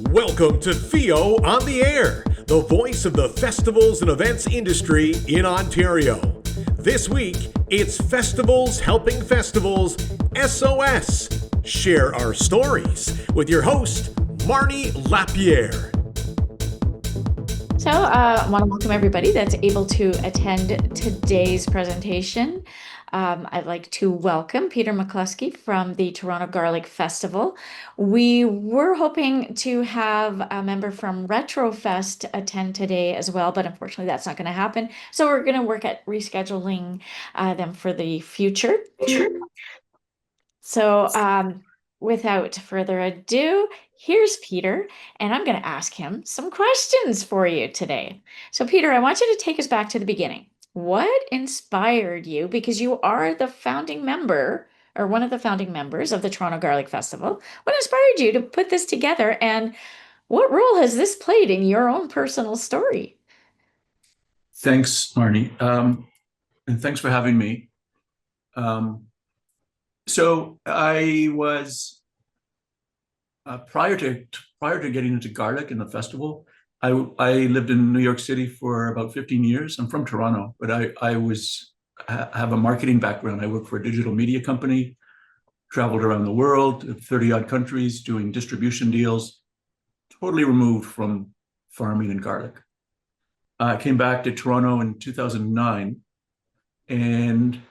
Welcome to FEO on the Air, the voice of the festivals and events industry in Ontario. This week, it's Festivals Helping Festivals SOS. Share our stories with your host, Marnie Lapierre. So I want to welcome everybody that's able to attend today's presentation. I'd like to welcome Peter McClusky from the Toronto Garlic Festival. We were hoping to have a member from Retrofest attend today as well, but unfortunately that's not going to happen. So we're going to work at rescheduling them for the future. So without further ado, here's Peter, and I'm going to ask him some questions for you today. So Peter, I want you to take us back to the beginning. What inspired you, because you are the founding member or one of the founding members of the Toronto Garlic Festival, what inspired you to put this together, and what role has this played in your own personal story? Thanks, Marnie, and thanks for having me. So I was prior to getting into garlic and the festival, I lived in New York City for about 15 years. I'm from Toronto, but I have a marketing background. I worked for a digital media company, traveled around the world, 30 odd countries, doing distribution deals, totally removed from farming and garlic. I came back to Toronto in 2009, and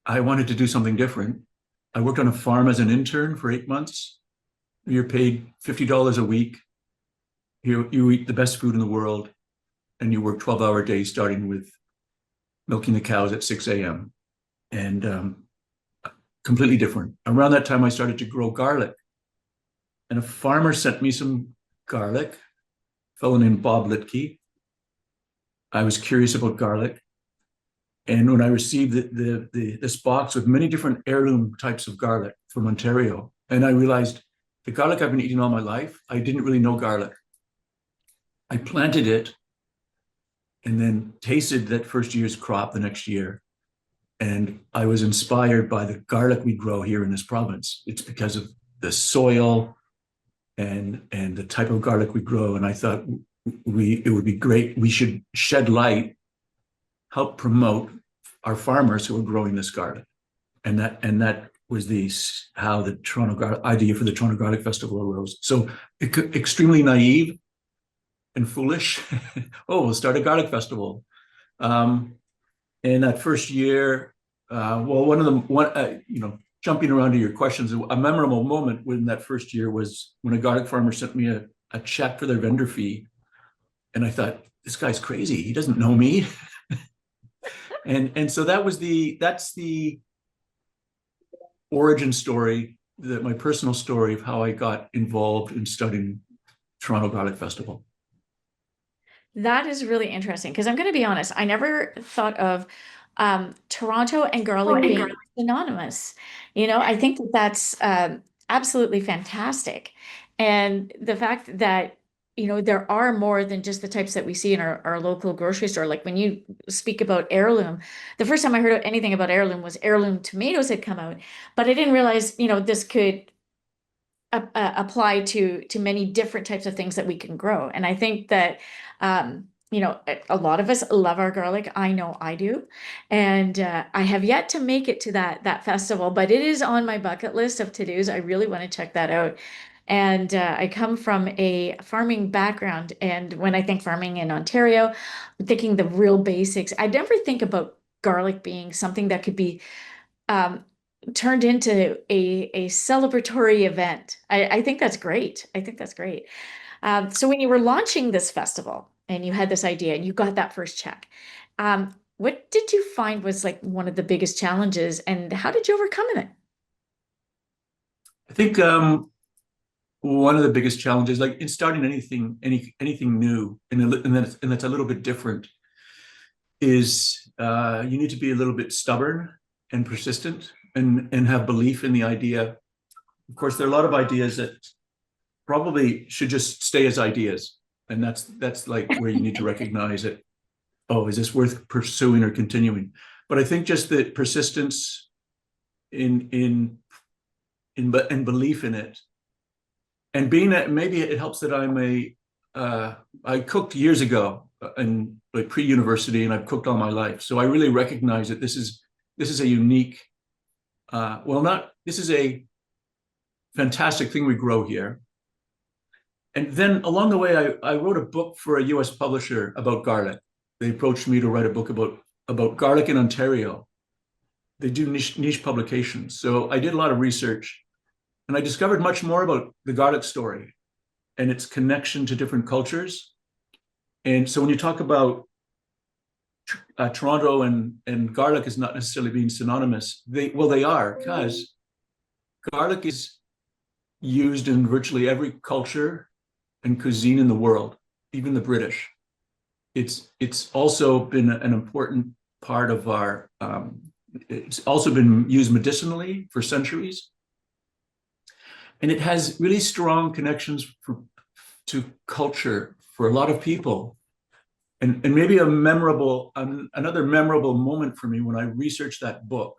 I wanted to do something different. I worked on a farm as an intern for 8 months. You're paid $50 a week. You eat the best food in the world, and you work 12-hour days, starting with milking the cows at 6 a.m. And completely different. Around that time, I started to grow garlic, and a farmer sent me some garlic, a fellow named Bob Litke. I was curious about garlic. And when I received this box with many different heirloom types of garlic from Ontario, and I realized the garlic I've been eating all my life, I didn't really know garlic. I planted it and then tasted that first year's crop the next year. And I was inspired by the garlic we grow here in this province. It's because of the soil and the type of garlic we grow. And I thought it would be great. We should shed light, help promote our farmers who are growing this garlic. And that was how the idea for the Toronto Garlic Festival arose. So extremely naive and foolish. Oh, we'll start a garlic festival. And that first year, jumping around to your questions, a memorable moment in that first year was when a garlic farmer sent me a check for their vendor fee. And I thought, this guy's crazy. He doesn't know me. And so that's the origin story, my personal story of how I got involved in studying Toronto Garlic Festival. That is really interesting, because I'm going to be honest, I never thought of Toronto and garlic being synonymous. I think that that's absolutely fantastic. And the fact that, there are more than just the types that we see in our local grocery store. Like when you speak about heirloom, the first time I heard anything about heirloom was heirloom tomatoes had come out, but I didn't realize, this could apply to many different types of things that we can grow. And I think that a lot of us love our garlic. I know I do. And I have yet to make it to that festival, but it is on my bucket list of to-dos. I really want to check that out. And I come from a farming background. And when I think farming in Ontario, I'm thinking the real basics. I never think about garlic being something that could be turned into a celebratory event. I think that's great. I think that's great. So when you were launching this festival and you had this idea and you got that first check, what did you find was like one of the biggest challenges, and how did you overcome it? I think one of the biggest challenges, like in starting anything new, and that's a little bit different, is you need to be a little bit stubborn and persistent, and have belief in the idea. Of course, there are a lot of ideas that probably should just stay as ideas, and that's like where you need to recognize it. Oh, is this worth pursuing or continuing? But I think just the persistence in belief in it And being that, maybe it helps that I cooked years ago in like pre-university, and I've cooked all my life. So I really recognize that this is a unique, this is a fantastic thing we grow here. And then along the way, I wrote a book for a US publisher about garlic. They approached me to write a book about garlic in Ontario. They do niche publications. So I did a lot of research, and I discovered much more about the garlic story and its connection to different cultures. And so when you talk about Toronto and garlic is not necessarily being synonymous, they are, because garlic is used in virtually every culture and cuisine in the world, even the British. It's also been an important part of our, it's also been used medicinally for centuries. And it has really strong connections to culture for a lot of people. And maybe another memorable moment for me when I researched that book,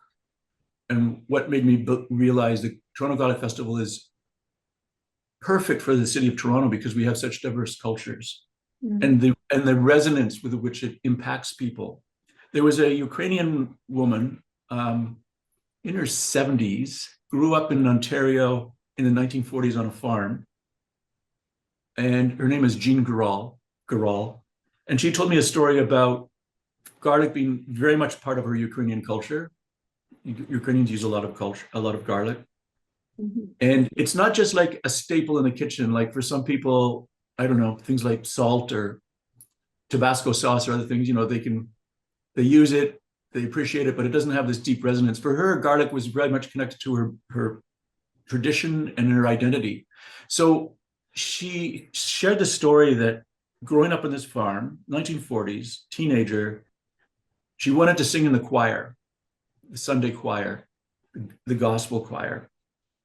and what made me realize that Toronto Garlic Festival is perfect for the city of Toronto because we have such diverse cultures, and the resonance with which it impacts people. There was a Ukrainian woman in her 70s, grew up in Ontario in the 1940s on a farm, and her name is Jean Garal. And she told me a story about garlic being very much part of her Ukrainian culture. Ukrainians use a lot of garlic. Mm-hmm. And it's not just like a staple in the kitchen. Like for some people, I don't know, things like salt or Tabasco sauce or other things, they use it, they appreciate it, but it doesn't have this deep resonance. For her, garlic was very much connected to her tradition and her identity. So she shared the story that growing up on this farm, 1940s, teenager, she wanted to sing in the choir, the Sunday choir, the gospel choir.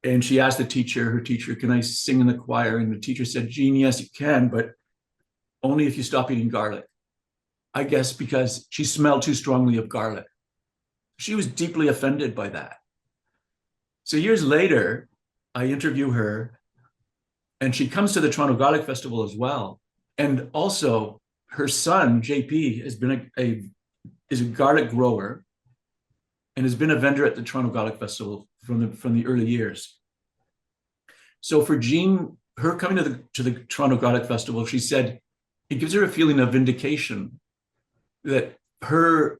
And she asked her teacher, can I sing in the choir? And the teacher said, Jean, yes, you can, but only if you stop eating garlic. I guess because she smelled too strongly of garlic. She was deeply offended by that. So years later, I interview her, and she comes to the Toronto Garlic Festival as well. And also her son, JP, has been is a garlic grower and has been a vendor at the Toronto Garlic Festival from the early years. So for Jean, her coming to the Toronto Garlic Festival, she said it gives her a feeling of vindication that her,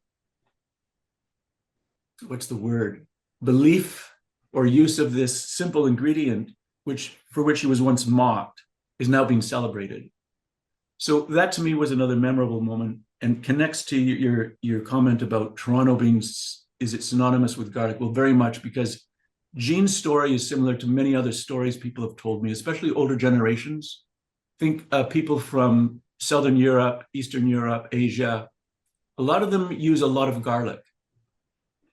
belief or use of this simple ingredient, for which she was once mocked, is now being celebrated. So that to me was another memorable moment, and connects to your comment about Toronto being, is it synonymous with garlic? Well, very much, because Jean's story is similar to many other stories people have told me, especially older generations. Think people from Southern Europe, Eastern Europe, Asia. A lot of them use a lot of garlic.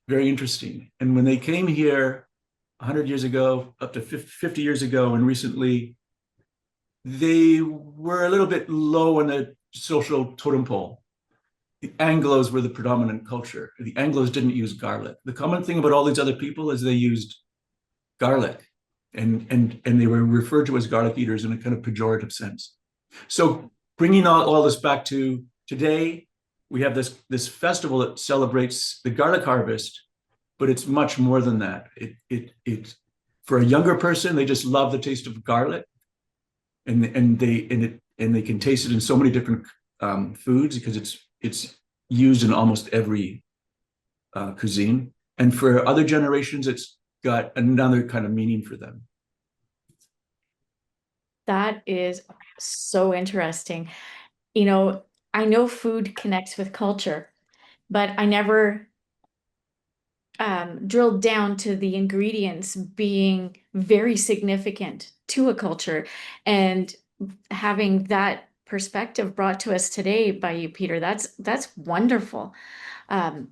Very interesting. And when they came here 100 years ago, up to 50 years ago, and recently, they were a little bit low on the social totem pole. The Anglos were the predominant culture. The Anglos didn't use garlic. The common thing about all these other people is they used garlic, and they were referred to as garlic eaters in a kind of pejorative sense. So bringing all this back to today, we have this festival that celebrates the garlic harvest, but it's much more than that. It for a younger person, they just love the taste of garlic, and they can taste it in so many different foods, because it's used in almost every cuisine. And for other generations, it's got another kind of meaning for them. That is so interesting. I know food connects with culture, but I never drilled down to the ingredients being very significant to a culture. And having that perspective brought to us today by you, Peter, that's wonderful. When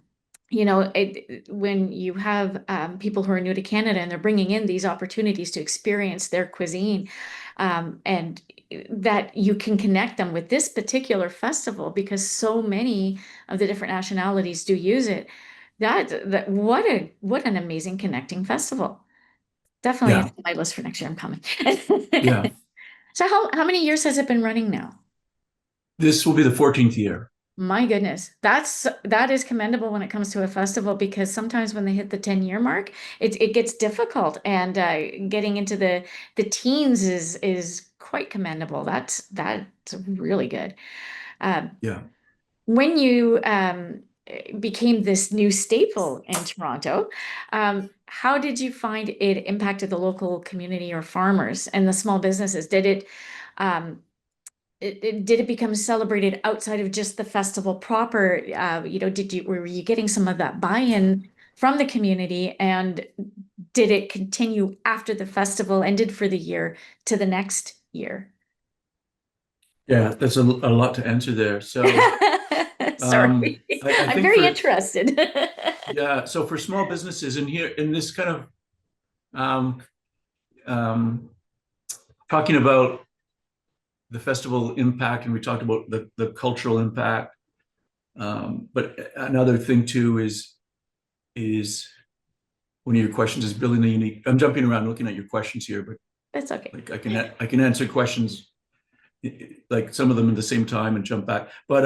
you have people who are new to Canada and they're bringing in these opportunities to experience their cuisine, and that you can connect them with this particular festival because so many of the different nationalities do use it. What an amazing connecting festival. Definitely, Yeah. it's on my list for next year. I'm coming. Yeah. So how many years has it been running now? This will be the 14th year. My goodness, that is commendable when it comes to a festival, because sometimes when they hit the 10-year mark, it gets difficult, and getting into the teens is quite commendable. That's really good. Um, Yeah. when you became this new staple in Toronto, how did you find it impacted the local community or farmers and the small businesses? Um, did it become celebrated outside of just the festival proper? Were you getting some of that buy-in from the community, and did it continue after the festival ended for the year to the next year? Yeah, that's a lot to answer there. So Sorry, I I'm think very for, interested. yeah, so for small businesses in here, in this kind of um, um, talking about the festival impact, and we talked about the cultural impact. But another thing too is one of your questions is building a unique. I'm jumping around looking at your questions here, but It's okay. like I can answer questions like some of them at the same time and jump back. But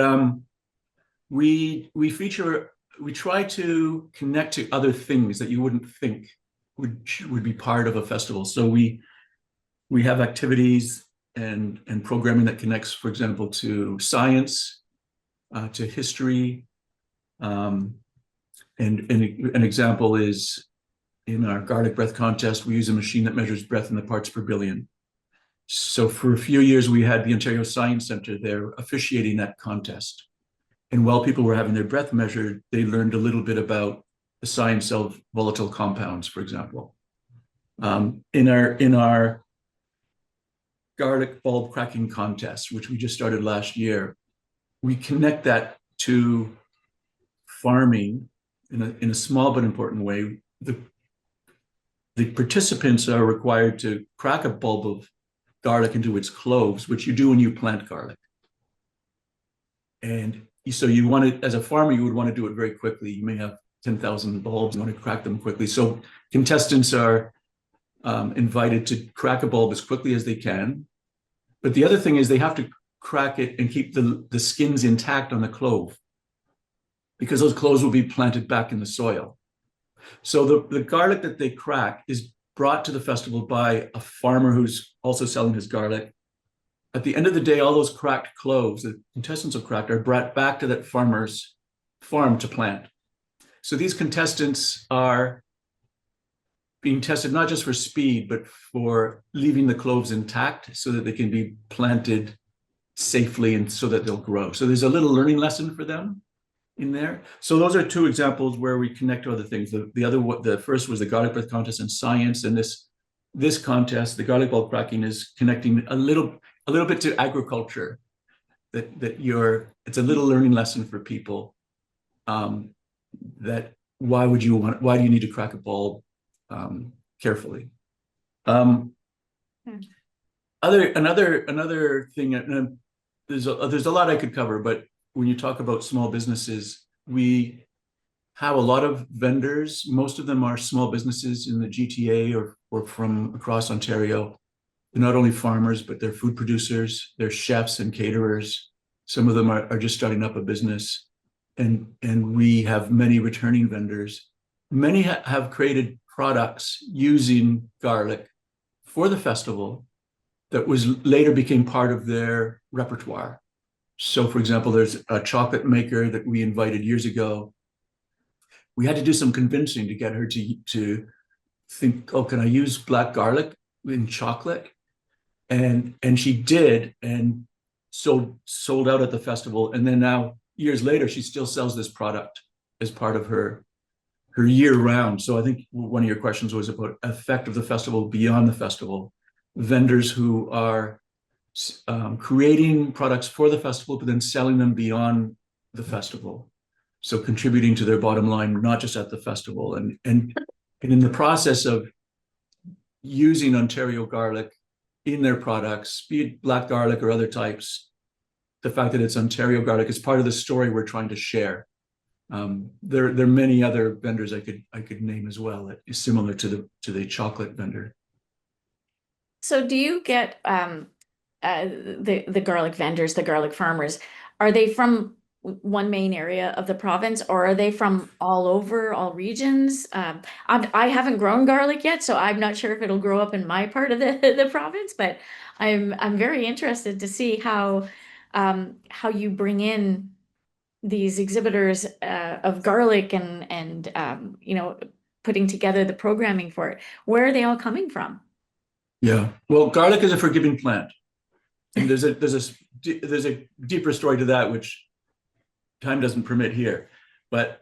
we try to connect to other things that you wouldn't think would be part of a festival. So we have activities and programming that connects, for example, to science, to history. And an example is in our garlic breath contest, we use a machine that measures breath in the parts per billion. So for a few years, we had the Ontario Science Centre there officiating that contest. And while people were having their breath measured, they learned a little bit about the science of volatile compounds, for example. In our garlic bulb cracking contest, which we just started last year, we connect that to farming in a small but important way. The participants are required to crack a bulb of garlic into its cloves, which you do when you plant garlic. And so you want to, as a farmer, you would want to do it very quickly. You may have 10,000 bulbs, you want to crack them quickly. So contestants are invited to crack a bulb as quickly as they can. But the other thing is they have to crack it and keep the skins intact on the clove, because those cloves will be planted back in the soil. So the garlic that they crack is brought to the festival by a farmer who's also selling his garlic. At the end of the day, all those cracked cloves, the contestants have cracked, are brought back to that farmer's farm to plant. So these contestants are being tested not just for speed, but for leaving the cloves intact so that they can be planted safely and so that they'll grow. So there's a little learning lesson for them in there. So those are two examples where we connect to other things. The first was the garlic breath contest in science, and this contest, the garlic bulb cracking, is connecting a little bit to agriculture. It's a little learning lesson for people. That why do you need to crack a bulb carefully? Another thing, and there's a lot I could cover, but when you talk about small businesses, we have a lot of vendors. Most of them are small businesses in the GTA or from across Ontario. They're not only farmers, but they're food producers, they're chefs and caterers. Some of them are just starting up a business. And we have many returning vendors. Many have created products using garlic for the festival that was later became part of their repertoire. So, for example, there's a chocolate maker that we invited years ago. We had to do some convincing to get her to think, oh, can I use black garlic in chocolate? And she did, and sold out at the festival. And then now, years later, she still sells this product as part of her year round. So I think one of your questions was about effect of the festival beyond the festival. Vendors who are creating products for the festival, but then selling them beyond the festival. So contributing to their bottom line, not just at the festival. And in the process of using Ontario garlic in their products, be it black garlic or other types, the fact that it's Ontario garlic is part of the story we're trying to share. There are many other vendors I could name as well that is similar to the chocolate vendor. So do you get the garlic vendors, the garlic farmers, are they from one main area of the province, or are they from all over, all regions? I haven't grown garlic yet, so I'm not sure if it'll grow up in my part of the province, but I'm very interested to see how you bring in these exhibitors of garlic and putting together the programming for it. Where are they all coming from? Yeah. Well, garlic is a forgiving plant, and there's a deeper story to that, which time doesn't permit here, but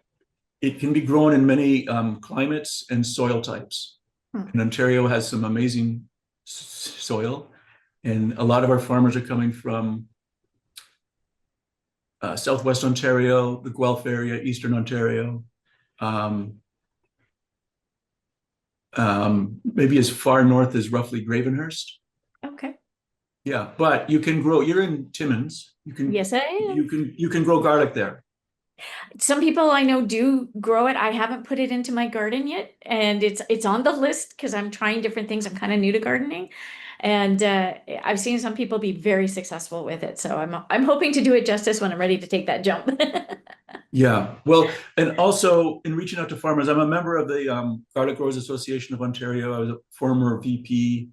it can be grown in many climates and soil types. And Ontario has some amazing soil, and a lot of our farmers are coming from Southwest Ontario, the Guelph area, Eastern Ontario, maybe as far north as roughly Gravenhurst. Okay. Yeah, but you can grow. You're in Timmins. Yes, I am. You can grow garlic there. Some people I know do grow it. I haven't put it into my garden yet, and it's on the list because I'm trying different things. I'm kind of new to gardening, and I've seen some people be very successful with it. So I'm hoping to do it justice when I'm ready to take that jump. Yeah, well, and also in reaching out to farmers, I'm a member of the Garlic Growers Association of Ontario. I was a former VP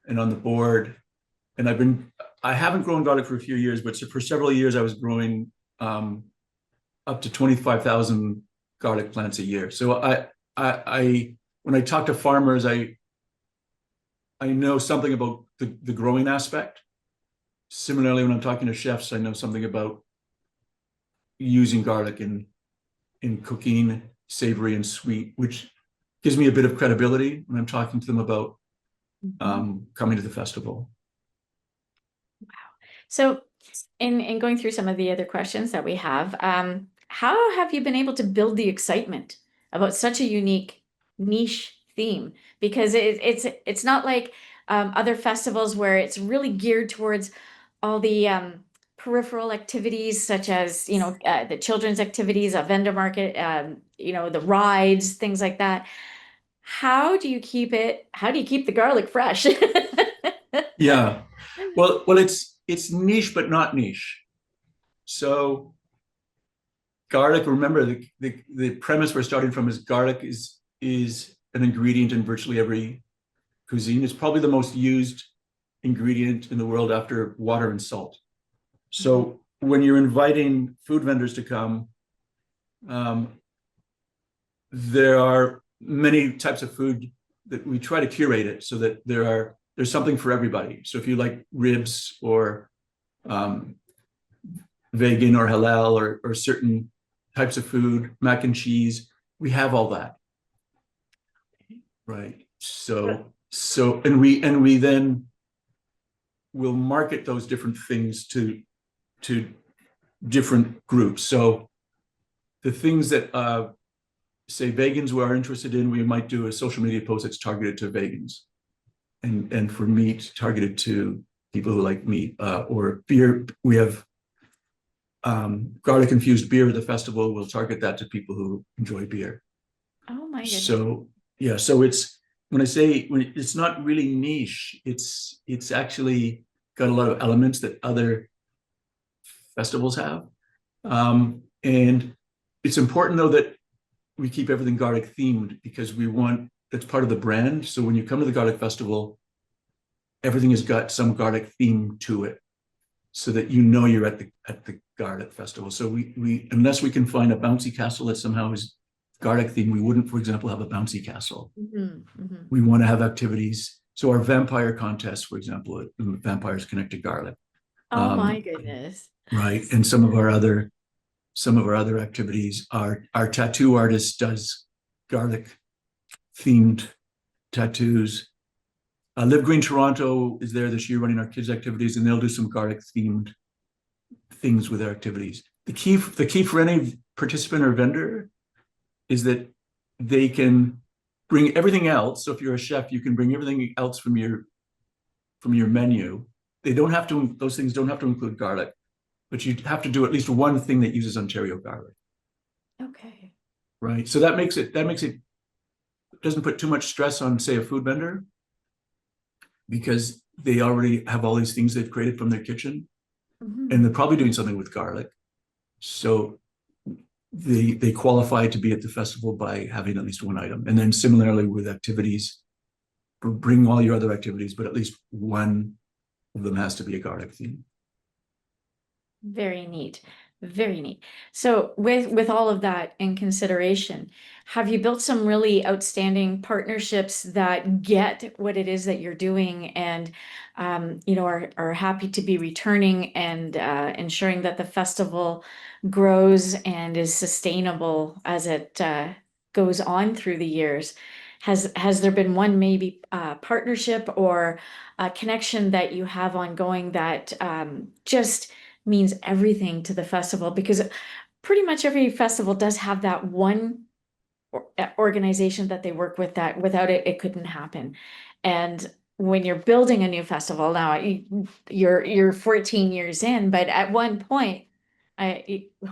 and on the board, and I haven't grown garlic for a few years, but for several years I was growing up to 25,000 garlic plants a year. So I when I talk to farmers, I know something about the growing aspect. Similarly, when I'm talking to chefs, I know something about using garlic in cooking, savory and sweet, which gives me a bit of credibility when I'm talking to them about coming to the festival. So in going through some of the other questions that we have, how have you been able to build the excitement about such a unique niche theme? Because it's not like other festivals where it's really geared towards all the peripheral activities, such as the children's activities, a vendor market, the rides, things like that. How do you keep the garlic fresh? Yeah, well, it's niche but not niche. So garlic, remember the premise we're starting from is garlic is an ingredient in virtually every cuisine. It's probably the most used ingredient in the world after water and salt. So when you're inviting food vendors to come, there are many types of food that we try to curate it so that there's something for everybody. So if you like ribs or vegan or halal or certain types of food, mac and cheese, we have all that. Right. So and we then will market those different things to different groups. So the things that say vegans we are interested in, we might do a social media post that's targeted to vegans, and for meat targeted to people who like meat, or beer. We have garlic infused beer at the festival. We'll target that to people who enjoy beer. Oh my goodness. So yeah, so it's when it's not really niche, it's actually got a lot of elements that other festivals have, and it's important though that we keep everything garlic themed because that's part of the brand. So when you come to the garlic festival, everything has got some garlic theme to it, so that you're at the garlic festival. So we unless we can find a bouncy castle that somehow is garlic themed, we wouldn't, for example, have a bouncy castle. We want to have activities. So our vampire contest, for example, vampires connect to garlic. Oh my goodness. Right, and some of our other activities, our tattoo artist does garlic themed tattoos. Live Green Toronto is there this year running our kids activities, and they'll do some garlic themed things with their activities. The key for any participant or vendor is that they can bring everything else. So if you're a chef, you can bring everything else from your menu. Those things don't have to include garlic, but you have to do at least one thing that uses Ontario garlic. Okay. Right. So that makes it doesn't put too much stress on, say, a food vendor, because they already have all these things they've created from their kitchen, Mhm. and they're probably doing something with garlic. So they qualify to be at the festival by having at least one item. And then similarly with activities, bring all your other activities, but at least one of them has to be a garlic theme. Very neat. Very neat. So with all of that in consideration, have you built some really outstanding partnerships that get what it is that you're doing and are happy to be returning and ensuring that the festival grows and is sustainable as it goes on through the years? Has there been one maybe partnership or a connection that you have ongoing that just means everything to the festival? Because pretty much every festival does have that one organization that they work with that without it, it couldn't happen. And when you're building a new festival now, you're 14 years in, but at one point,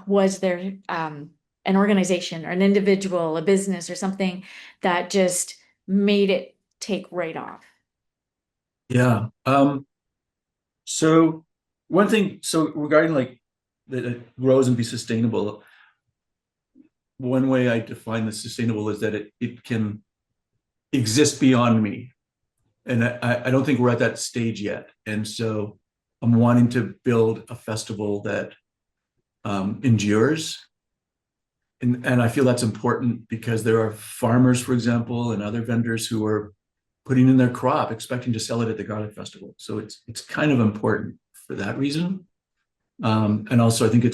was there an organization or an individual, a business or something that just made it take right off? Yeah. So one thing, so regarding like that it grows and be sustainable, one way I define the sustainable is that it can exist beyond me. And I don't think we're at that stage yet. And so I'm wanting to build a festival that endures. And I feel that's important because there are farmers, for example, and other vendors who are putting in their crop, expecting to sell it at the Garlic Festival. So it's kind of important for that reason. And also, I think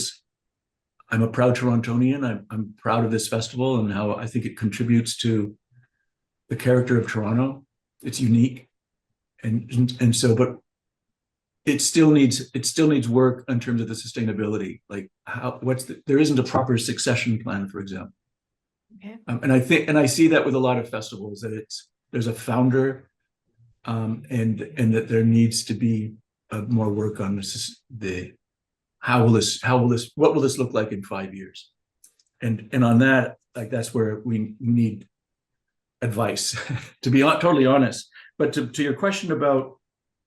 I'm a proud Torontonian. I'm proud of this festival and how I think it contributes to the character of Toronto. It's unique, and so, but it still needs work in terms of the sustainability. Like there isn't a proper succession plan, for example. Okay. And I see that with a lot of festivals that there's a founder, and that there needs to be more work on the what will this look like in 5 years, and on that, like that's where we need advice to be totally honest. But to your question about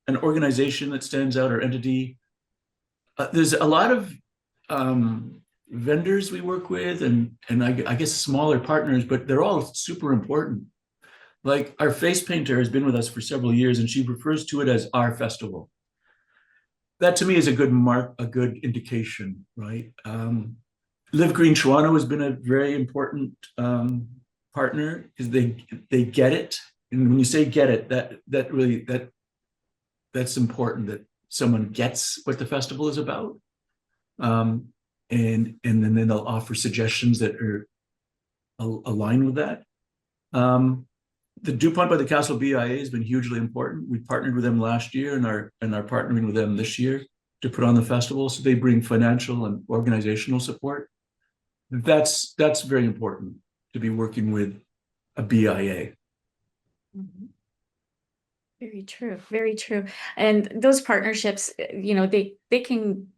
an organization that stands out or entity, there's a lot of vendors we work with, and I guess smaller partners, but they're all super important. Like our face painter has been with us for several years, and she refers to it as our festival. That to me is a good indication, right? Live Green Toronto has been a very important partner because they get it, and when you say get it, that's important, that someone gets what the festival is about, and then they'll offer suggestions that are aligned with that. The DuPont by the Castle BIA has been hugely important. We partnered with them last year and are partnering with them this year to put on the festival. So they bring financial and organizational support. That's very important, to be working with a BIA. Mhm. Very true, very true. And those partnerships, they can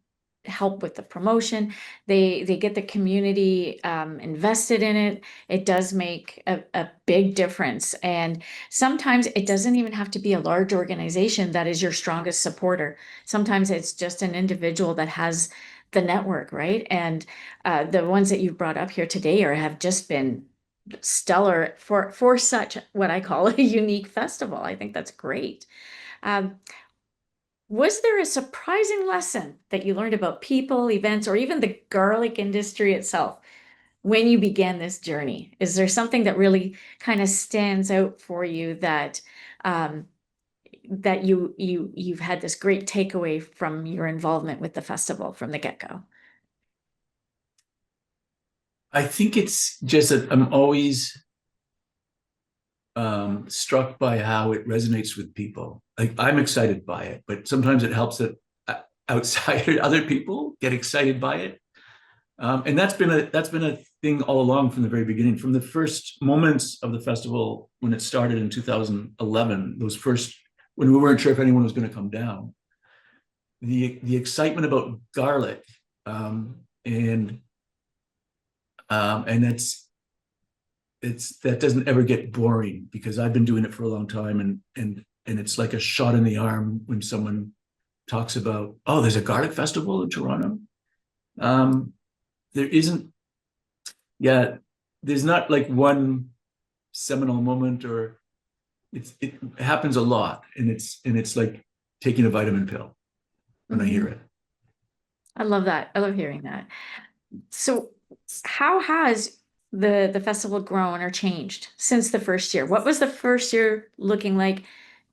help with the promotion. They get the community invested in it. It does make a big difference. And sometimes it doesn't even have to be a large organization that is your strongest supporter. Sometimes it's just an individual that has the network, right? And the ones that you've brought up here today have just been stellar for such what I call a unique festival. I think that's great. Um, was there a surprising lesson that you learned about people, events, or even the garlic industry itself when you began this journey? Is there something that really kind of stands out for you that that you've had this great takeaway from your involvement with the festival from the get-go? I think it's just that I'm always struck by how it resonates with people. Like I'm excited by it, but sometimes it helps that outside other people get excited by it. And that's been a thing all along from the very beginning, from the first moments of the festival when it started in 2011. When we weren't sure if anyone was going to come down, the excitement about garlic, and it's that doesn't ever get boring because I've been doing it for a long time, and and it's like a shot in the arm when someone talks about, oh, there's a garlic festival in Toronto. There isn't, yeah, there's not like one seminal moment, or it happens a lot, and it's like taking a vitamin pill when I hear it. I love that. I love hearing that. So how has the festival grown or changed since the first year? What was the first year looking like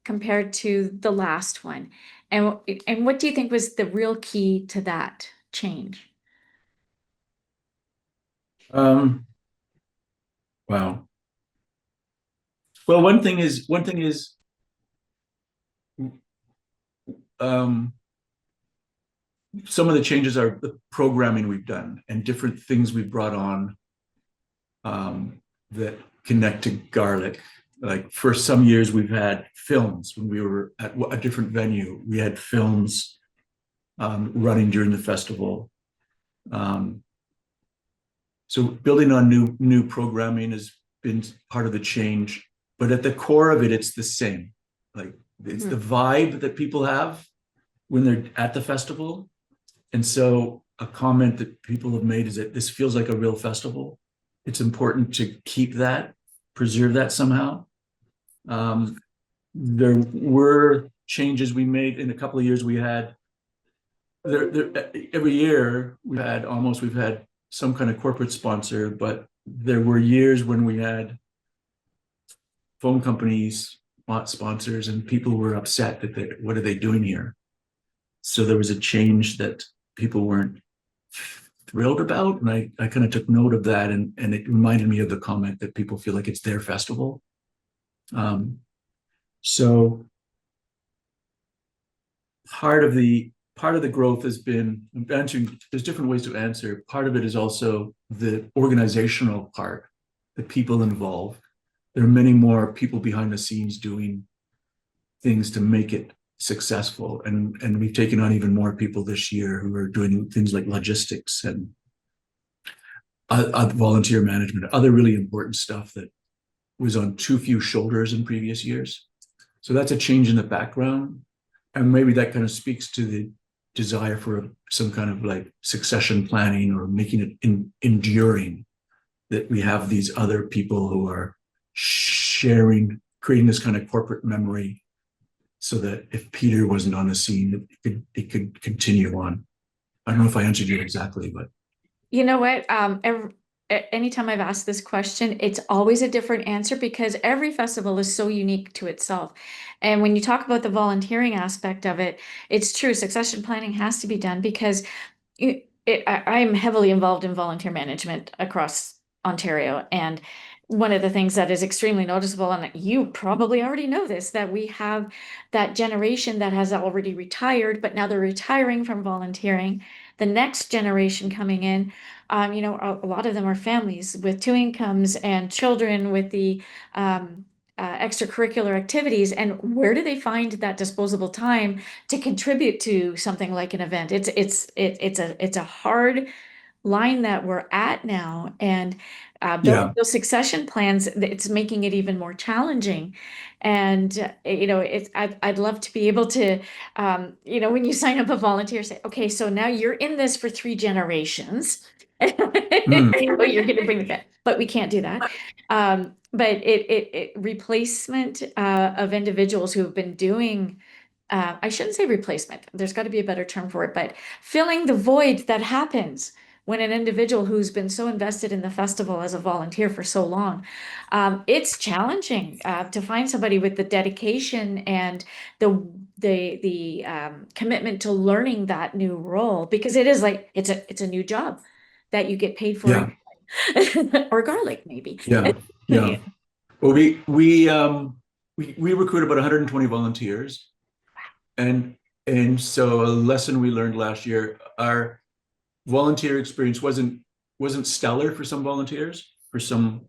compared to the last one? And what do you think was the real key to that change? Wow. Well, one thing is some of the changes are the programming we've done and different things we've brought on that connect to garlic. Like for some years, we've had films when we were at a different venue. We had films running during the festival. So building on new programming has been part of the change, but at the core of it, it's the same. Like it's the vibe that people have when they're at the festival. And so a comment that people have made is that this feels like a real festival. It's important to keep that, preserve that somehow. There were changes we made in a couple of years. We had every year we've had some kind of corporate sponsor, but there were years when we had phone companies, sponsors, and people were upset that what are they doing here? So there was a change that people weren't thrilled about, and I kind of took note of that, and it reminded me of the comment that people feel like it's their festival. So part of the growth has been answering. There's different ways to answer. Part of it is also the organizational part, the people involved. There are many more people behind the scenes doing things to make it successful, and we've taken on even more people this year who are doing things like logistics and volunteer management, other really important stuff that was on too few shoulders in previous years. So that's a change in the background, and maybe that kind of speaks to the desire for some kind of like succession planning or making it enduring, that we have these other people who are creating this kind of corporate memory, so that if Peter wasn't on the scene, it could continue on. I don't know if I answered you exactly, but You know what? Anytime I've asked this question, it's always a different answer because every festival is so unique to itself. And when you talk about the volunteering aspect of it, it's true. Succession planning has to be done because I'm heavily involved in volunteer management across Ontario. And one of the things that is extremely noticeable, and you probably already know this, that we have that generation that has already retired, but now they're retiring from volunteering. The next generation coming in, a lot of them are families with two incomes and children with the extracurricular activities. And where do they find that disposable time to contribute to something like an event? It's a hard line that we're at now, and building those succession plans, it's making it even more challenging. And I'd love to be able to, when you sign up a volunteer, say, okay, so now you're in this for 3 generations. Oh, you're going to bring the family, but we can't do that. But it replacement of individuals who have been doing. I shouldn't say replacement. There's got to be a better term for it, but filling the void that happens when an individual who's been so invested in the festival as a volunteer for so long, it's challenging to find somebody with the dedication and the commitment to learning that new role, because it is like it's a new job that you get paid for, or garlic maybe. Yeah. Well, we recruit about 120 volunteers, and so a lesson we learned last year, our volunteer experience wasn't stellar for some volunteers for some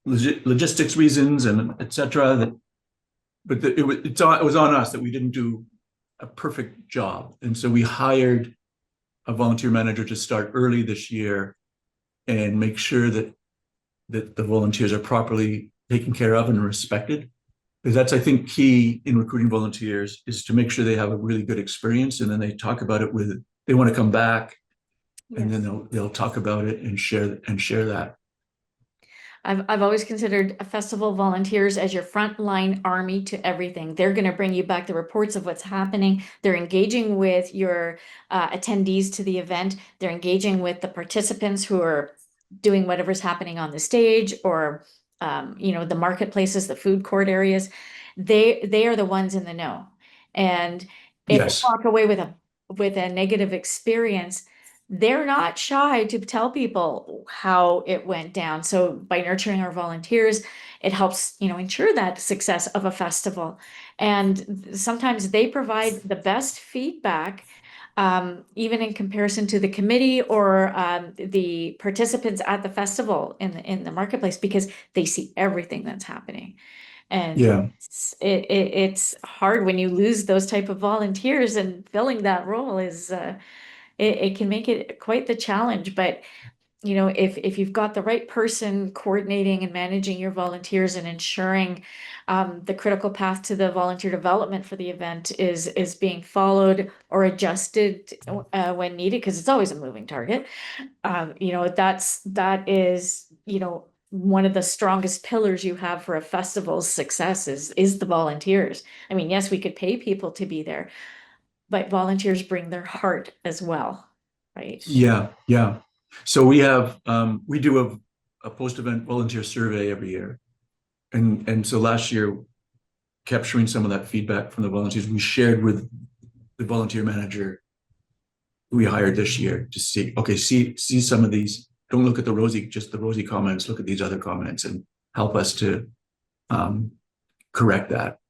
logistics reasons and etc. But it was on us that we didn't do a perfect job, and so we hired a volunteer manager to start early this year and make sure that the volunteers are properly taken care of and respected. Because that's, I think, key in recruiting volunteers, is to make sure they have a really good experience, and then they talk about it with, they want to come back, and then they'll talk about it and share that. I've always considered festival volunteers as your frontline army to everything. They're going to bring you back the reports of what's happening. They're engaging with your attendees to the event. They're engaging with the participants who are doing whatever's happening on the stage, or the marketplaces, the food court areas. They are the ones in the know. And if they Yes. walk away with a negative experience, they're not shy to tell people how it went down. So by nurturing our volunteers, it helps, ensure that success of a festival. And sometimes they provide the best feedback, even in comparison to the committee or the participants at the festival in the marketplace, because they see everything that's happening. And Yeah. it's hard when you lose those type of volunteers, and filling that role is it can make it quite the challenge. But if you've got the right person coordinating and managing your volunteers and ensuring the critical path to the volunteer development for the event is being followed or adjusted when needed, because it's always a moving target. That is one of the strongest pillars you have for a festival's success is the volunteers. I mean, yes, we could pay people to be there, but volunteers bring their heart as well, right? Yeah. So we do a post-event volunteer survey every year. And so last year, capturing some of that feedback from the volunteers, we shared with the volunteer manager we hired this year to see some of these. Don't look at the rosy comments, look at these other comments, and help us to correct that.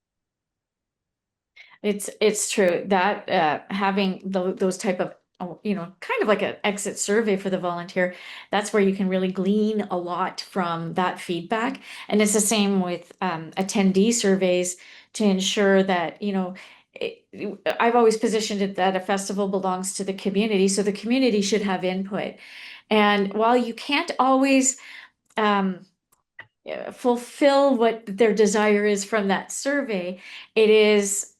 It's true that having those type of kind of like an exit survey for the volunteer, that's where you can really glean a lot from that feedback. And it's the same with attendee surveys, to ensure that I've always positioned it that a festival belongs to the community, so the community should have input. And while you can't always fulfill what their desire is from that survey, it is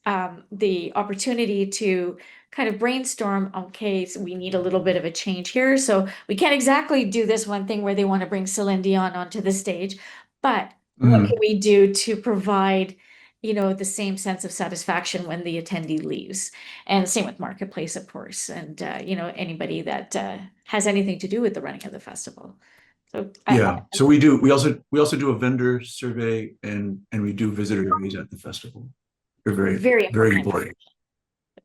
the opportunity to kind of brainstorm, okay, so we need a little bit of a change here. So we can't exactly do this one thing where they want to bring Celine Dion onto the stage, but what can we do to provide the same sense of satisfaction when the attendee leaves? And same with marketplace, of course, and anybody that has anything to do with the running of the festival. So So we also do a vendor survey, and we do visitor interviews at the festival. They're very important.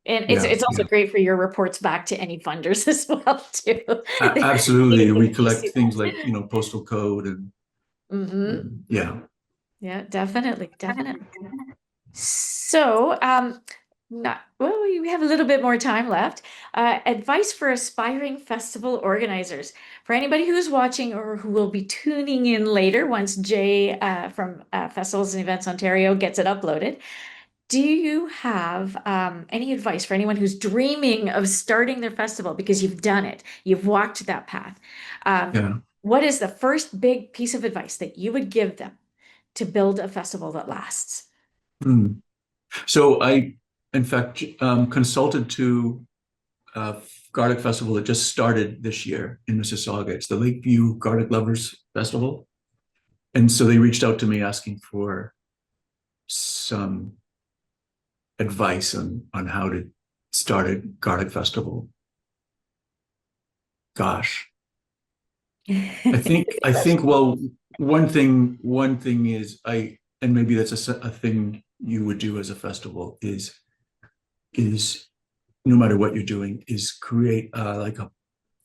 And it's also great for your reports back to any funders as well too. Absolutely. We collect things like postal code and Yeah, definitely. So we have a little bit more time left. Advice for aspiring festival organizers. For anybody who's watching or who will be tuning in later once Jay from Festivals and Events Ontario gets it uploaded, do you have any advice for anyone who's dreaming of starting their festival, because you've done it, you've walked that path? What is the first big piece of advice that you would give them to build a festival that lasts? So I, in fact, consulted to a garlic festival that just started this year in Mississauga. It's the Lakeview Garlic Lovers Festival. And so they reached out to me asking for some advice on how to start a garlic festival. Gosh. I think well, one thing is and maybe that's a thing you would do as a festival is no matter what you're doing, is create like a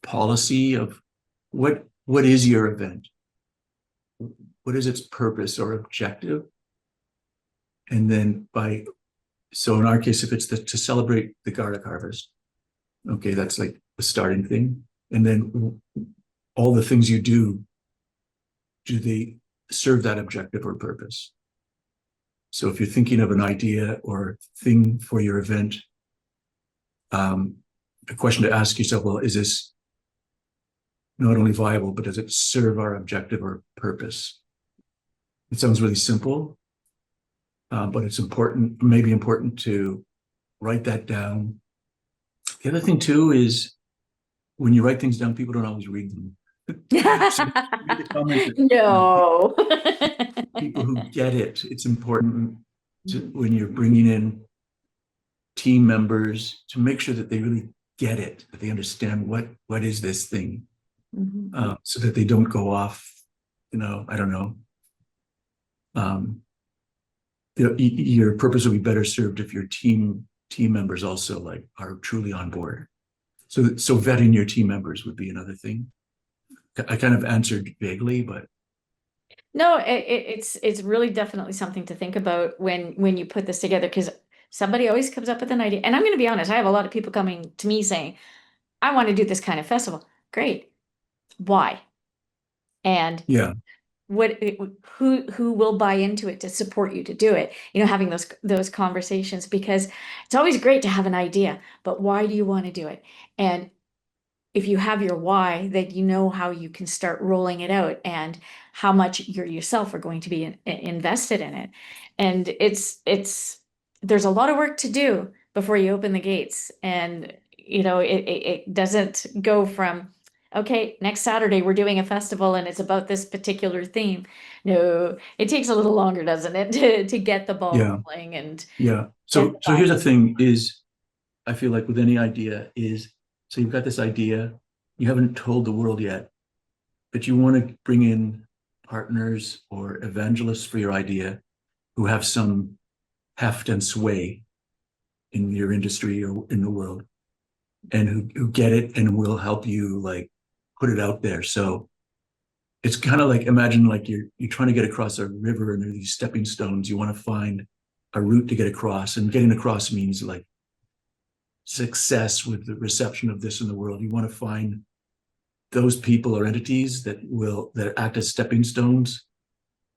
policy of what is your event, what is its purpose or objective, and then so in our case, if it's to celebrate the garlic harvest, okay, that's like the starting thing, and then all the things you do they serve that objective or purpose? So if you're thinking of an idea or thing for your event, a question to ask yourself, well, is this not only viable, but does it serve our objective or purpose? It sounds really simple, but it's important, maybe important to write that down. The other thing too is when you write things down, people don't always read them. So read the comments that, No. people who get it. It's important to, when you're bringing in team members, to make sure that they really get it, that they understand what is this thing, so that they don't go off, I don't know. Your purpose will be better served if your team members also like are truly on board. So vetting your team members would be another thing. I kind of answered vaguely, but No, it's really definitely something to think about when you put this together, because somebody always comes up with an idea. And I'm going to be honest, I have a lot of people coming to me saying, I want to do this kind of festival. Great. Why? And yeah, who will buy into it to support you to do it? Having those conversations, because it's always great to have an idea, but why do you want to do it? And if you have your why, then you know how you can start rolling it out and how much you yourself are going to be invested in it. And there's a lot of work to do before you open the gates. And it doesn't go from, okay, next Saturday we're doing a festival and it's about this particular theme. No, it takes a little longer, doesn't it, to get the ball yeah, rolling and yeah. get So here's the thing is, I feel like with any idea is, so you've got this idea, you haven't told the world yet, but you want to bring in partners or evangelists for your idea who have some heft and sway in your industry or in the world, and who get it and will help you like put it out there. So it's kind of like, imagine like you're trying to get across a river and there are these stepping stones. You want to find a route to get across, and getting across means like success with the reception of this in the world. You want to find those people or entities that act as stepping stones.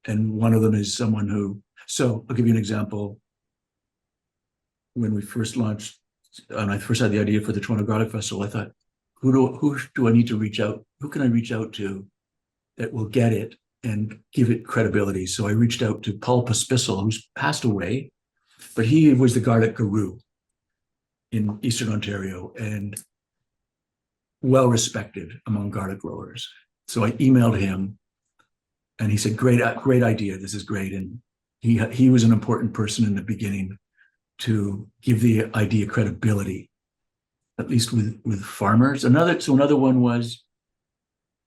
And one of them is someone who, so I'll give you an example. When we first launched, and I first had the idea for the Toronto Garlic Festival, I thought, who do I need to reach out? Who can I reach out to that will get it and give it credibility? So I reached out to Paul Pospisil, who's passed away, but he was the garlic guru in Eastern Ontario and well respected among garlic growers. So I emailed him and he said, great idea. This is great. And he was an important person in the beginning to give the idea credibility, at least with farmers. Another one was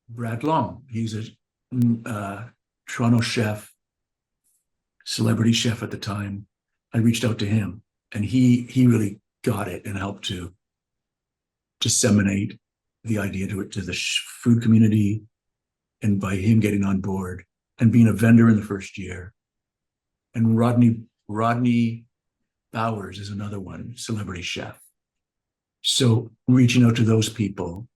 Brad Long. He's a Toronto chef, celebrity chef at the time. I reached out to him and he really got it and helped to disseminate the idea to the food community. And by him getting on board and being a vendor in the first year. And Rodney Bowers is another one, celebrity chef. So reaching out to those people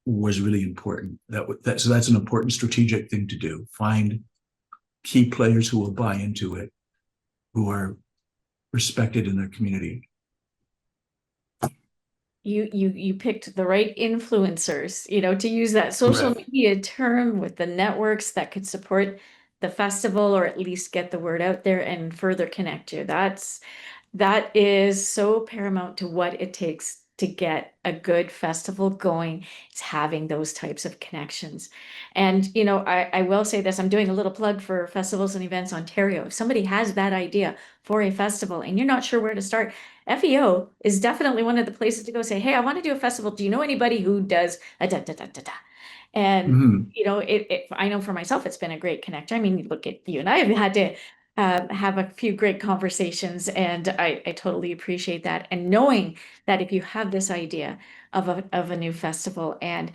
was really important. So that's an important strategic thing to do. Find key players who will buy into it, who are respected in their community. You picked the right influencers, to use that social Correct. media term, with the networks that could support the festival or at least get the word out there and further connect you. That is so paramount to what it takes to get a good festival going. It's having those types of connections. And, I will say this, I'm doing a little plug for Festivals and Events Ontario. If somebody has that idea for a festival and you're not sure where to start, FEO is definitely one of the places to go. Say, hey, I want to do a festival. Do you know anybody who does a da da da da da? And Mm-hmm. I know for myself, it's been a great connector. I mean, look at you and I have had to have a few great conversations, and I totally appreciate that. And knowing that if you have this idea of a new festival and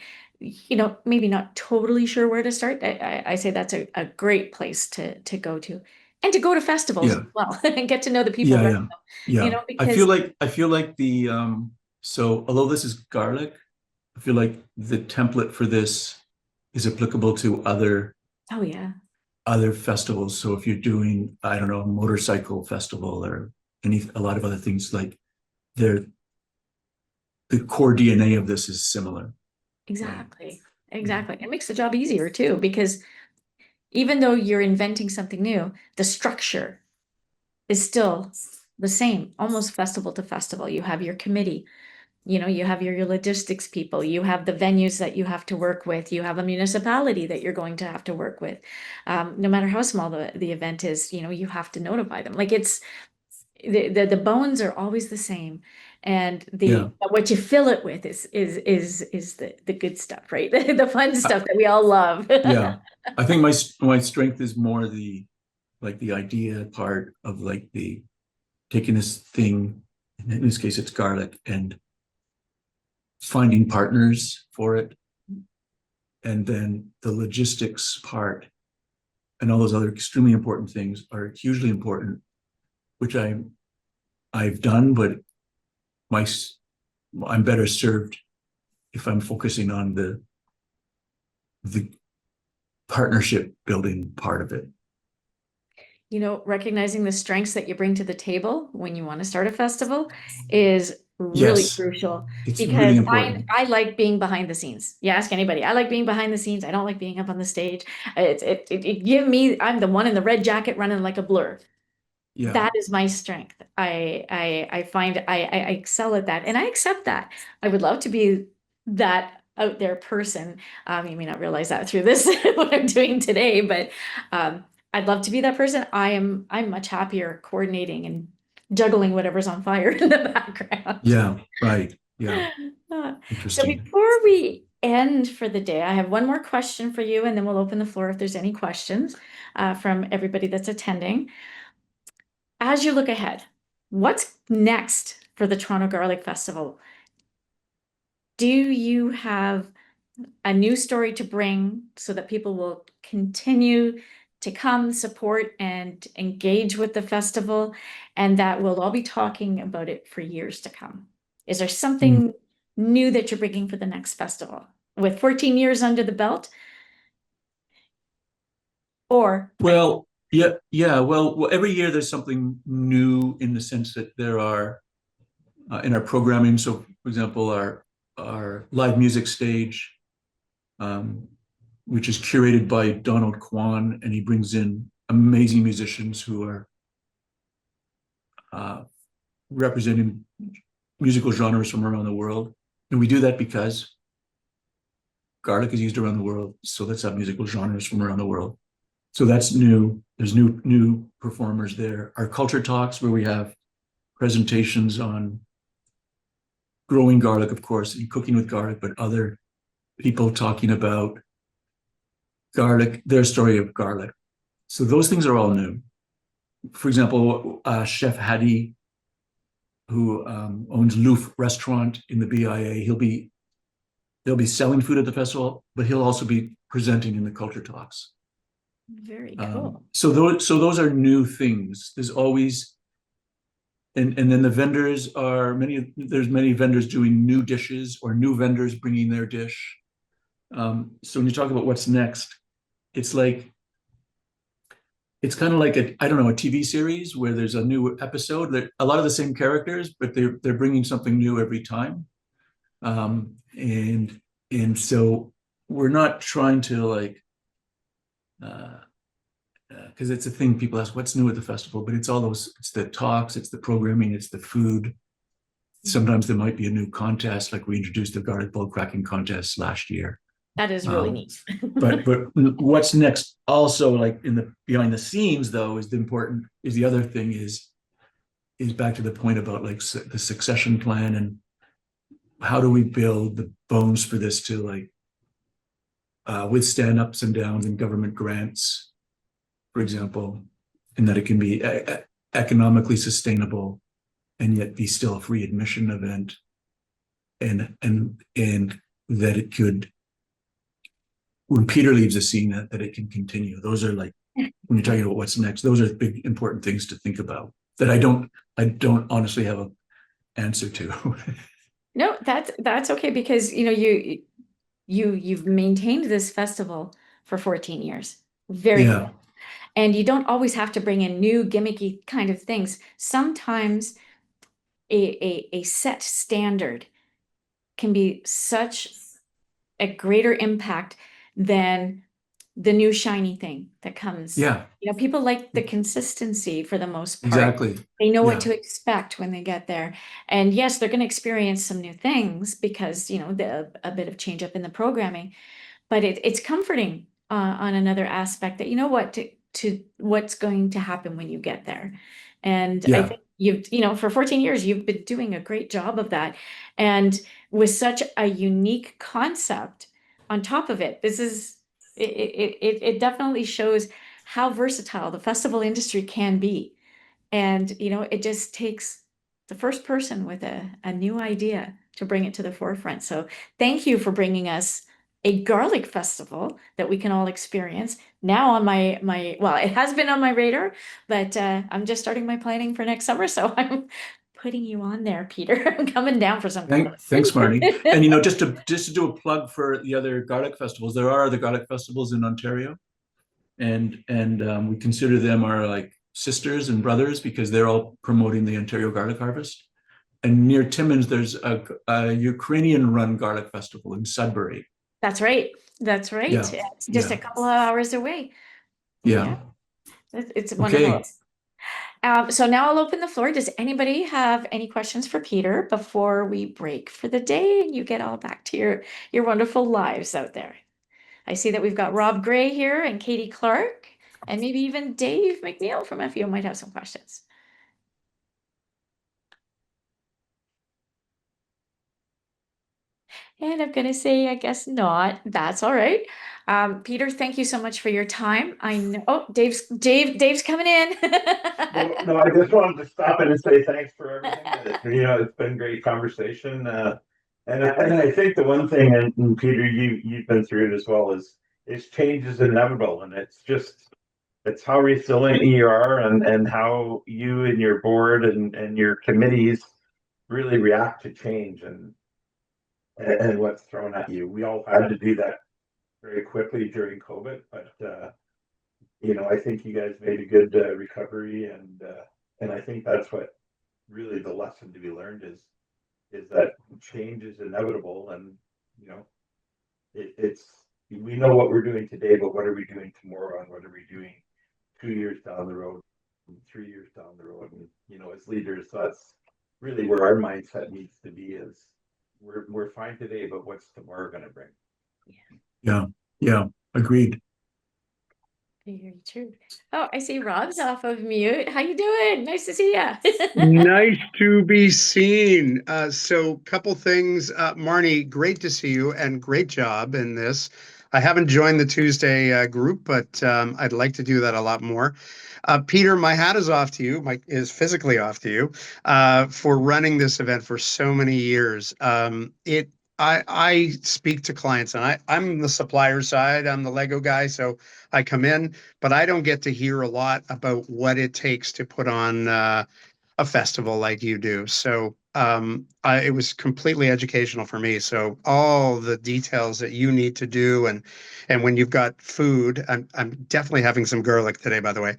maybe not totally sure where to start, I say that's a great place to go to, and to go to festivals as Yeah. well and get to know the people Yeah. running Yeah. them. Yeah. Because I feel like the so although this is garlic, I feel like the template for this is applicable to oh yeah, other festivals. So if you're doing, I don't know, a motorcycle festival or a lot of other things, like the core DNA of this is similar. Right. exactly. It makes the job easier too, because even though you're inventing something new, the structure is still the same, almost festival to festival. You have your committee, you have your logistics people, you have the venues that you have to work with, you have a municipality that you're going to have to work with. No matter how small the event is, you have to notify them. Like it's the bones are always the same. And what you fill it with is the good stuff, right? The fun stuff that we all love. Yeah. I think my strength is more the idea part of the taking this thing, in this case it's garlic, and finding partners for it, and then the logistics part and all those other extremely important things are hugely important, which I've done, but I'm better served if I'm focusing on the partnership building part of it. Recognizing the strengths that you bring to the table when you want to start a festival is really crucial. It's because really important. I like being behind the scenes. You ask anybody, I like being behind the scenes. I don't like being up on the stage. It give me, I'm the one in the red jacket running like a blur. Yeah. That is my strength. I find I excel at that, and I accept that. I would love to be that out there person. You may not realize that through this what I'm doing today, but I'd love to be that person. I'm much happier coordinating and juggling whatever's on fire in the background. Yeah, right. Yeah. So Interesting. before we end for the day, I have one more question for you, and then we'll open the floor if there's any questions from everybody that's attending. As you look ahead, what's next for the Toronto Garlic Festival? Do you have a new story to bring so that people will continue to come, support, and engage with the festival, and that we'll all be talking about it for years to come? Is there something new that you're bringing for the next festival? With 14 years under the belt? Well, every year there's something new in the sense that there are in our programming. So, for example, our live music stage, which is curated by Donald Kwan, and he brings in amazing musicians who are representing musical genres from around the world. And we do that because garlic is used around the world. So let's have musical genres from around the world. So that's new. There's new performers there. Our culture talks, where we have presentations on growing garlic, of course, and cooking with garlic, but other people talking about garlic, their story of garlic. So those things are all new. For example, Chef Hadi, who owns Louf Restaurant in the BIA, they'll be selling food at the festival, but he'll also be presenting in the culture talks. Very cool. So those are new things. There's always, and then the vendors there's many vendors doing new dishes, or new vendors bringing their dish. So when you talk about what's next, it's kind of like a TV series where there's a new episode, that a lot of the same characters, but they're bringing something new every time. And so we're not trying to because it's a thing people ask, what's new at the festival? But it's it's the talks, it's the programming, it's the food. Sometimes there might be a new contest, like we introduced the garlic bowl cracking contest last year. That is really neat. but what's next also, like in the behind the scenes though, is the other thing is back to the point about the succession plan, and how do we build the bones for this to withstand ups and downs and government grants, for example, and that it can be economically sustainable and yet be still a free admission event, and that it could, when Peter leaves the scene, that it can continue. Those are when you're talking about what's next, those are big important things to think about that I don't honestly have an answer to. No, that's okay, because you've maintained this festival for 14 years. Very good. And you don't always have to bring in new gimmicky kind of things. Sometimes a set standard can be such a greater impact than the new shiny thing that comes. Yeah, People like the consistency for the most part. exactly. They know Yeah. what to expect when they get there. And yes, they're going to experience some new things because, a bit of change up in the programming, but it's comforting on another aspect that, to what's going to happen when you get there. And I Yeah. think for 14 years, you've been doing a great job of that. And with such a unique concept on top of it, it definitely shows how versatile the festival industry can be. And, it just takes the first person with a new idea to bring it to the forefront. So thank you for bringing us a garlic festival that we can all experience. Now on well, it has been on my radar, but I'm just starting my planning for next summer. So I'm putting you on there, Peter. I'm coming down for some garlic. Thanks, Marnie. And just to do a plug for the other garlic festivals, there are other garlic festivals in Ontario, and we consider them our like sisters and brothers because they're all promoting the Ontario garlic harvest. And near Timmins, there's a Ukrainian-run garlic festival in Sudbury. That's right. That's right. Yeah. It's just a couple of hours away. Yeah. It's wonderful. Okay. So now I'll open the floor. Does anybody have any questions for Peter before we break for the day and you get all back to your wonderful lives out there? I see that we've got Rob Gray here and Katie Clark, and maybe even Dave McNeil from FEO might have some questions. And I'm gonna say, I guess not. That's all right. Peter, thank you so much for your time. I know. Oh, Dave's coming in. No, I just wanted to stop in and say thanks for everything. It's been great conversation. And I think the one thing, and Peter, you've been through it as well, is change is inevitable, and it's how resilient you are, and how you and your board and your committees really react to change and what's thrown at you. We all had to do that very quickly during COVID, but I think you guys made a good recovery, and I think that's what really the lesson to be learned is that change is inevitable, and it's we know what we're doing today, but what are we doing tomorrow, and what are we doing 2 years down the road, 3 years down the road, and as leaders, that's really where our mindset needs to be. Is we're fine today, but what's tomorrow going to bring? Yeah, agreed. Very true. Oh, I see Rob's off of mute. How you doing? Nice to see you. Nice to be seen. So couple things. Marnie, great to see you and great job in this. I haven't joined the Tuesday group, but I'd like to do that a lot more. Peter, my hat is off to you, is physically off to you, for running this event for so many years. I speak to clients, and I'm the supplier side. I'm the Lego guy, so I come in, but I don't get to hear a lot about what it takes to put on a festival like you do. So it was completely educational for me. So all the details that you need to do, and when you've got food, I'm definitely having some garlic today, by the way.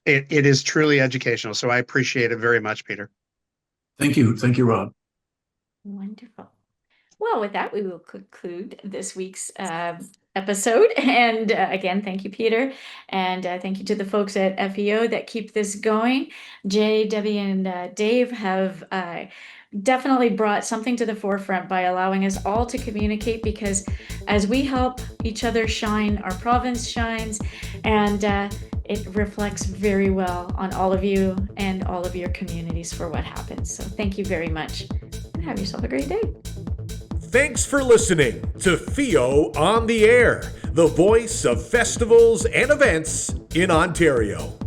It is truly educational. So I appreciate it very much, Peter. Thank you, Rob. Wonderful. Well, with that, we will conclude this week's episode. And again, thank you, Peter. And thank you to the folks at FEO that keep this going. Jay, Debbie, and Dave have definitely brought something to the forefront by allowing us all to communicate, because as we help each other shine, our province shines, and it reflects very well on all of you and all of your communities for what happens. So thank you very much, and have yourself a great day. Thanks for listening to FEO on the Air, the voice of festivals and events in Ontario.